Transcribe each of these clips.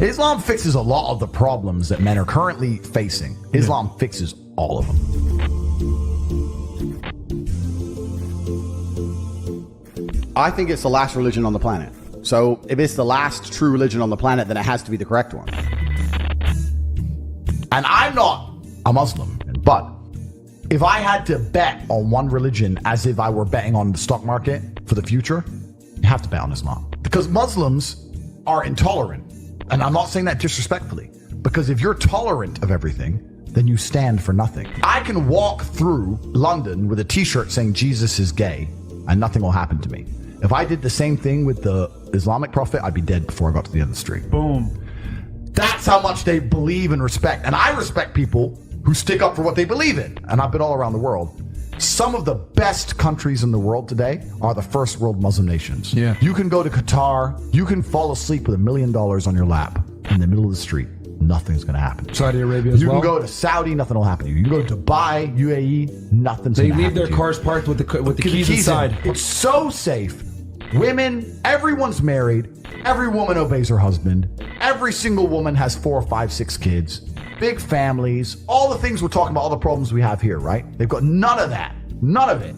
Islam fixes a lot of the problems that men are currently facing. Islam fixes all of them. I think it's the last religion on the planet. So if it's the last true religion on the planet, then it has to be the correct one. And I'm not a Muslim, but if I had to bet on one religion as if I were betting on the stock market for the future, you have to bet on Islam. Because Muslims are intolerant. And I'm not saying that disrespectfully. Because if you're tolerant of everything, then you stand for nothing. I can walk through London with a t-shirt saying Jesus is gay and nothing will happen to me. If I did the same thing with the Islamic prophet, I'd be dead before I got to the end of the street. Boom. That's how much they believe and respect. And I respect people who stick up for what they believe in. And I've been all around the world. Some of the best countries in the world today are the first world Muslim nations. Yeah. You can go to Qatar, you can fall asleep with $1 million on your lap in the middle of the street. Nothing's going to happen. Saudi Arabia as well. You can go to Saudi, nothing will happen to you. You can go to Dubai, UAE, nothing's They going to happen leave their to you. cars parked with the keys inside. It's so safe. Women, everyone's married. Every woman obeys her husband. Every single woman has 4, 5, 6 kids. Big families. All the things we're talking about, all the problems we have here, right? They've got none of that. None of it.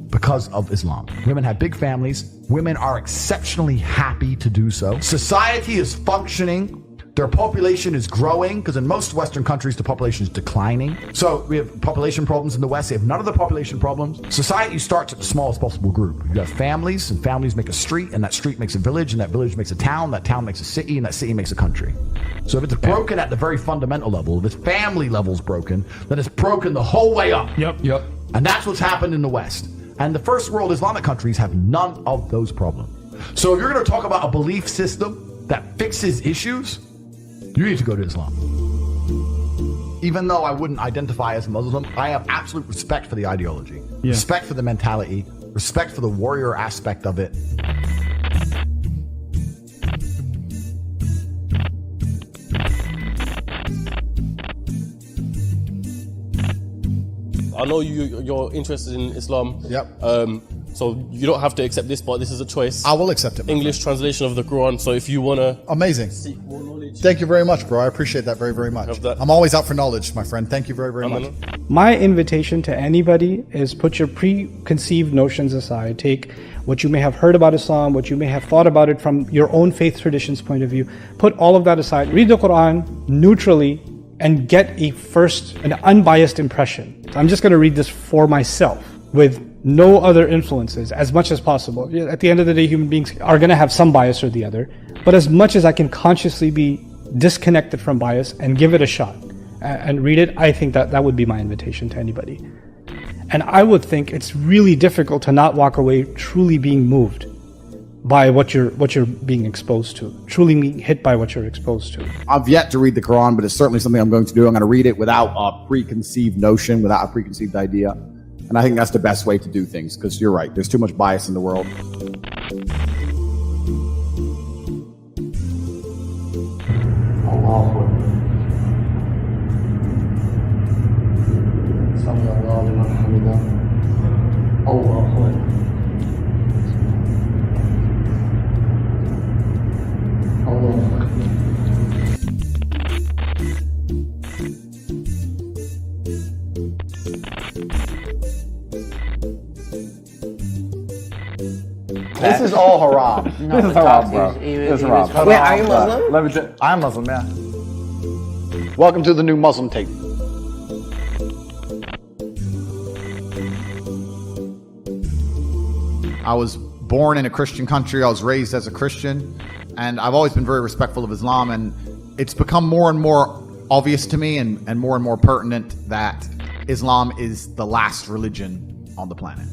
Because of Islam. Women have big families. Women are exceptionally happy to do so. Society is functioning. Their population is growing, because in most Western countries, the population is declining. So we have population problems in the West. They have none of the population problems. Society starts at the smallest possible group. You have families, and families make a street, and that street makes a village, and that village makes a town, that town makes a city, and that city makes a country. So if it's broken at the very fundamental level, if its family level's broken, then it's broken the whole way up. Yep. And that's what's happened in the West. And the first world Islamic countries have none of those problems. So if you're going to talk about a belief system that fixes issues, you need to go to Islam. Even though I wouldn't identify as a Muslim, I have absolute respect for the ideology, respect for the mentality, respect for the warrior aspect of it. I know you're interested in Islam. Yep. So you don't have to accept this, but this is a choice. I will accept it. English translation of the Quran. So if you want to Amazing. seek more knowledge. Thank you very much, bro. I appreciate that very, very much. Have that. I'm always out for knowledge, my friend. Thank you very, very much. My invitation to anybody is put your preconceived notions aside. Take what you may have heard about Islam, what you may have thought about it from your own faith tradition's point of view. Put all of that aside. Read the Quran neutrally and get an unbiased impression. So I'm just going to read this for myself with no other influences as much as possible. At the end of the day, human beings are going to have some bias or the other, but as much as I can consciously be disconnected from bias and give it a shot and read it, I think that would be my invitation to anybody. And I would think it's really difficult to not walk away truly being moved by what you're being exposed to, truly being hit by what you're exposed to. I've yet to read the Quran, but it's certainly something I'm going to do. I'm going to read it without a preconceived notion, without a preconceived idea. And I think that's the best way to do things, because you're right. There's too much bias in the world. This is all haram. No, this is haram, bro. This is haram. Wait, are you Muslim? Let me I'm Muslim, yeah. Welcome to the new Muslim tape. I was born in a Christian country. I was raised as a Christian, and I've always been very respectful of Islam, and it's become more and more obvious to me and more pertinent that Islam is the last religion on the planet.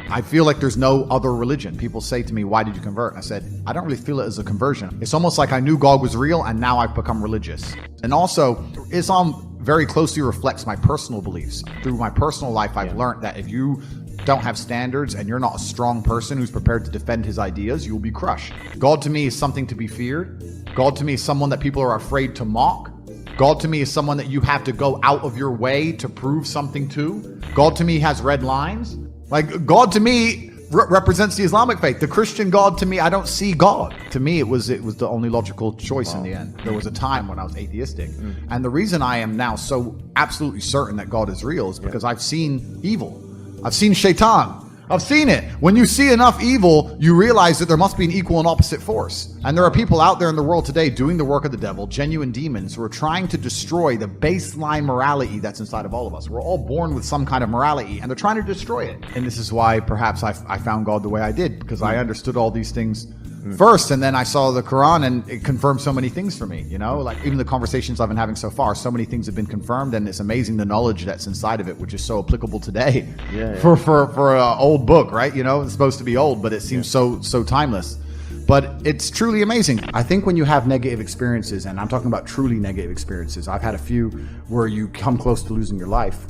I feel like there's no other religion. People say to me, why did you convert? And I said, I don't really feel it as a conversion. It's almost like I knew God was real and now I've become religious. And also, Islam very closely reflects my personal beliefs. Through my personal life, I've learned that if you don't have standards and you're not a strong person who's prepared to defend his ideas, you will be crushed. God to me is something to be feared. God to me is someone that people are afraid to mock. God to me is someone that you have to go out of your way to prove something to. God to me has red lines. Like, God to me represents the Islamic faith. The Christian God, to me, I don't see God. To me, it was the only logical choice in the end. There was a time when I was atheistic. And the reason I am now so absolutely certain that God is real is because I've seen evil. I've seen shaitan. I've seen it. When you see enough evil, you realize that there must be an equal and opposite force. And there are people out there in the world today doing the work of the devil, genuine demons, who are trying to destroy the baseline morality that's inside of all of us. We're all born with some kind of morality, and they're trying to destroy it. And this is why perhaps I found God the way I did, because I understood all these things first, and then I saw the Quran, and it confirmed so many things for me. You know, like even the conversations I've been having so far, so many things have been confirmed, and it's amazing the knowledge that's inside of it, which is so applicable today. For an old book, right? You know, it's supposed to be old, but it seems so timeless. But it's truly amazing. I think when you have negative experiences, and I'm talking about truly negative experiences, I've had a few where you come close to losing your life,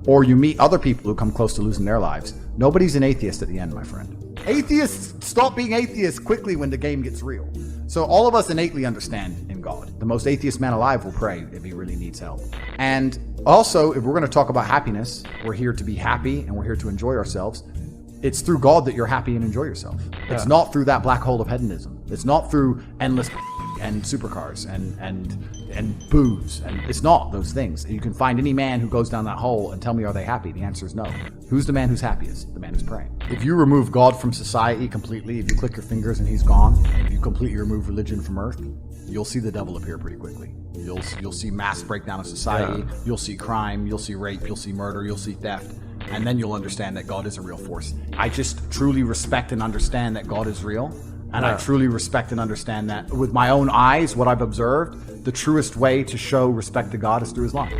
or you meet other people who come close to losing their lives. Nobody's an atheist at the end, my friend. Atheists stop being atheists quickly when the game gets real. So all of us innately understand in God. The most atheist man alive will pray if he really needs help. And also, if we're going to talk about happiness, we're here to be happy and we're here to enjoy ourselves. It's through God that you're happy and enjoy yourself. It's not through that black hole of hedonism. It's not through endless and supercars and booze. And it's not those things. You can find any man who goes down that hole and tell me, are they happy? The answer is no. Who's the man who's happiest? The man who's praying. If you remove God from society completely, if you click your fingers and he's gone, if you completely remove religion from earth, you'll see the devil appear pretty quickly. You'll see mass breakdown of society. You'll see crime. You'll see rape. You'll see murder. You'll see theft. And then you'll understand that God is a real force. I just truly respect and understand that God is real. And I truly respect and understand that with my own eyes, what I've observed, the truest way to show respect to God is through Islam.